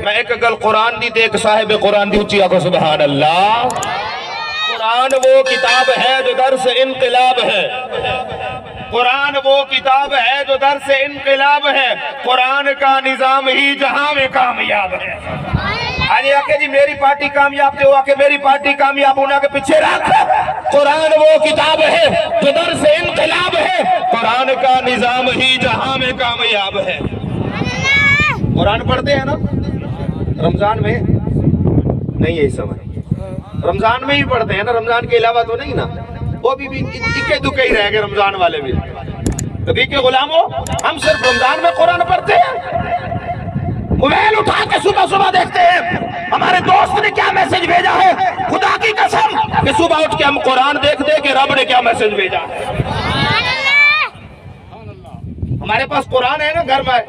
میں ایک گل قرآن دی تے ایک صاحب قرآن دی اچھی آکھو سبحان اللہ۔ قرآن وہ کتاب ہے جو در سے انقلاب ہے، قرآن وہ کتاب ہے جو در سے انقلاب ہے، قرآن کا نظام ہی جہاں میں کامیاب ہے۔ آج آکے جی میری پارٹی کامیاب تھے، وہ آکے میری پارٹی کامیاب ہونا کے پیچھے رکھ۔ قرآن وہ کتاب ہے جو در سے انقلاب ہے، قرآن کا نظام ہی جہاں میں کامیاب ہے۔ قرآن پڑھتے ہیں نا رمضان میں؟ نہیں یہی سمجھ، رمضان میں ہی پڑھتے ہیں نا، رمضان کے علاوہ تو نہیں نا، وہ بھی اکے دکے ہی رہ گئے رمضان والے بھی۔ نبی کے غلاموں، ہم صرف رمضان میں قرآن پڑھتے ہیں؟ موبائل اٹھا کے صبح صبح دیکھتے ہیں ہمارے دوست نے کیا میسج بھیجا ہے، خدا کی قسم کہ صبح اٹھ کے ہم قرآن دیکھ دے کہ رب نے کیا میسج بھیجا ہے۔ ہمارے پاس قرآن ہے نا گھر میں،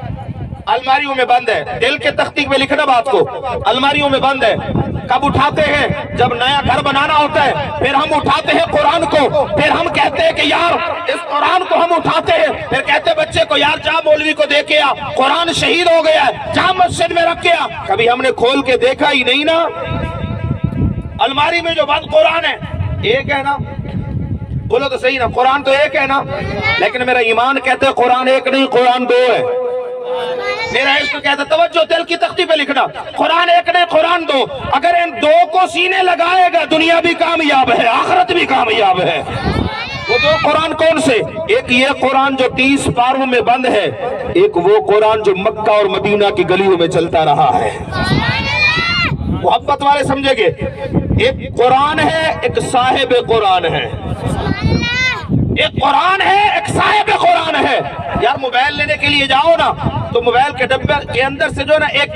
الماریوں میں بند ہے، دل کے تختی میں لکھنا بات کو، الماریوں میں بند ہے۔ کب اٹھاتے ہیں؟ جب نیا گھر بنانا ہوتا ہے، پھر ہم اٹھاتے ہیں قرآن کو، پھر ہم کہتے ہیں کہ یار اس قرآن کو ہم اٹھاتے ہیں، پھر کہتے ہیں بچے کو یار جا مولوی کو دے کے آ، قرآن شہید ہو گیا ہے، جا مسجد میں رکھ کے آ۔ کبھی ہم نے کھول کے دیکھا ہی نہیں نا۔ الماری میں جو بند قرآن ہے ایک ہے نا، بولو تو صحیح نا، قرآن تو ایک ہے نا، لیکن میرا ایمان کہتے ہیں قرآن ایک نہیں، قرآن دو ہے۔ میرا عشق کہتا ہے توجہ، دل کی تختی پہ لکھنا، قرآن ایک نہیں قرآن دو۔ اگر ان دو کو سینے لگائے گا دنیا بھی کامیاب ہے، آخرت بھی کامیاب ہے۔ وہ دو قرآن کون سے؟ ایک یہ قرآن جو 30 پاروں میں بند ہے، ایک وہ قرآن جو مکہ اور مدینہ کی گلیوں میں چلتا رہا ہے۔ محبت والے سمجھے گے، ایک قرآن ہے ایک صاحب قرآن ہے، ایک قرآن ہے ایک صاحب قرآن ہے۔ یار موبائل لینے کے لیے جاؤ نا تو موبائل کے ڈبے کے اندر سے جو نا ایک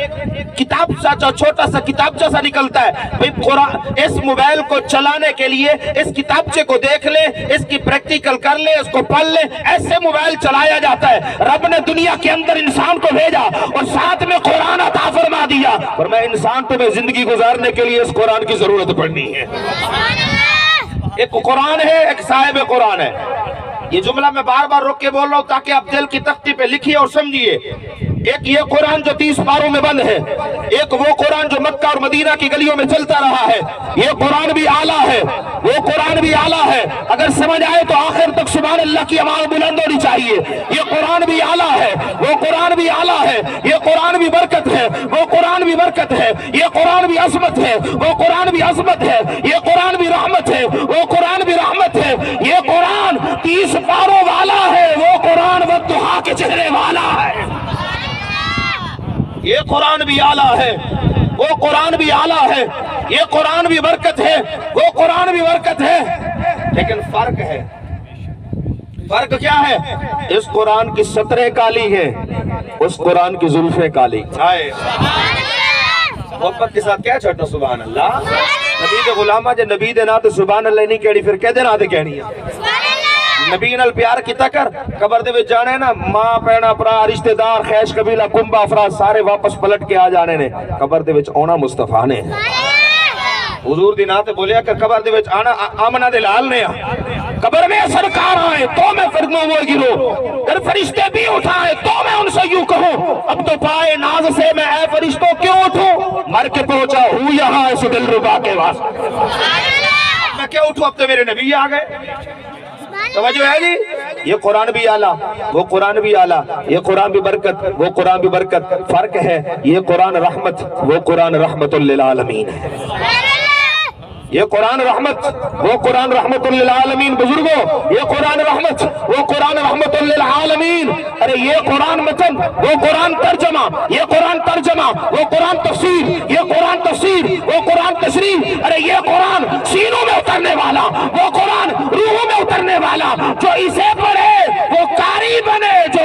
کتاب سا چھوٹا سا کتابچہ سا نکلتا ہے، بھئی قرآن اس موبائل کو چلانے کے لیے اس کتابچے کو دیکھ لے، اس کی پریکٹیکل کر لے، اس کو پڑھ لے، ایسے موبائل چلایا جاتا ہے۔ رب نے دنیا کے اندر انسان کو بھیجا اور ساتھ میں قرآن عطا فرما دیا، اور میں انسان تمہیں زندگی گزارنے کے لیے اس قرآن کی ضرورت پڑنی ہے۔ ایک قرآن ہے ایک صاحب قرآن ہے۔ یہ جملہ میں بار بار روک کے بول رہا ہوں تاکہ آپ دل کی تختی پہ لکھیے اور سمجھیے۔ ایک یہ قرآن جو 30 پاروں میں بند ہے، ایک وہ قرآن جو مکہ اور مدینہ کی گلیوں میں چلتا رہا ہے۔ یہ قرآن بھی اعلیٰ ہے، وہ قرآن بھی اعلیٰ ہے۔ اگر سمجھ آئے تو آخر تک سبحان اللہ کی آواز بلند ہونی چاہیے۔ یہ قرآن بھی اعلیٰ ہے، وہ قرآن بھی اعلیٰ ہے۔ یہ قرآن بھی برکت ہے، وہ قرآن بھی برکت ہے۔ یہ قرآن بھی عظمت ہے، وہ قرآن بھی عظمت ہے۔ یہ قرآن بھی رحمت ہے، وہ قرآن بھی رحمت ہے۔ یہ قرآن 30 پاروں والا ہے، وہ قرآن والضحیٰ کے چہرے والا ہے۔ یہ قرآن بھی اعلیٰ ہے، وہ قرآن بھی اعلیٰ ہے۔ یہ قرآن بھی برکت ہے، وہ قرآن بھی برکت ہے۔ لیکن فرق ہے، فرق کیا ہے؟ اس قرآن کی سطریں کالی ہیں، اس قرآن کی زلفیں کالی۔ محبت کے ساتھ کیا چھٹنا سبحان اللہ۔ نبی دے غلامہ جے نبی دے نا تو سبحان اللہ نہیں کہنی، پھر کہہ دے نا دے کہنی ہے۔ نبی نال پیار کیتا کر، قبر دے وچ جانے نا، ماں پینا پرا رشتہ دار خیش قبیلہ کنبہ افراد سارے واپس پلٹ کے آ جانے نے، قبر دے وچ اونا مصطفیٰ نے۔ حضور دی نات بولیا کہ قبر دے وچ آنا آمنہ دے لال نے آ، قبر میں سرکار آئے تو میں فرموں وہ گرو، پھر فرشتے بھی اٹھائے تو میں ان سے یوں کہوں، اب تو پائے ناز سے میں اے فرشتوں کیوں اٹھوں، مر کے پہنچا ہوں یہاں اس دل ربا کے واسطے۔ میں کیا اٹھوں، اب تو میرے نبی آ گئے۔ توجہ ہے جی، یہ قرآن بھی اعلیٰ، وہ قرآن بھی اعلیٰ، یہ قرآن بھی برکت، وہ قرآن بھی برکت۔ فرق ہے، یہ قرآن رحمت، وہ قرآن رحمت للعالمین ہے۔ یہ قرآن رحمت، وہ قرآن رحمت للعالمین۔ بزرگوں، یہ قرآن رحمت، وہ قرآن رحمت للعالمین۔ ارے یہ قرآن متن، وہ قرآن ترجمہ، یہ قرآن ترجمہ، وہ قرآن تفسیر، یہ قرآن تفسیر، وہ قرآن تشریح۔ ارے یہ قرآن سینوں میں اترنے والا، وہ قرآن روحوں میں اترنے والا۔ جو اسے پڑھے وہ قاری بنے، جو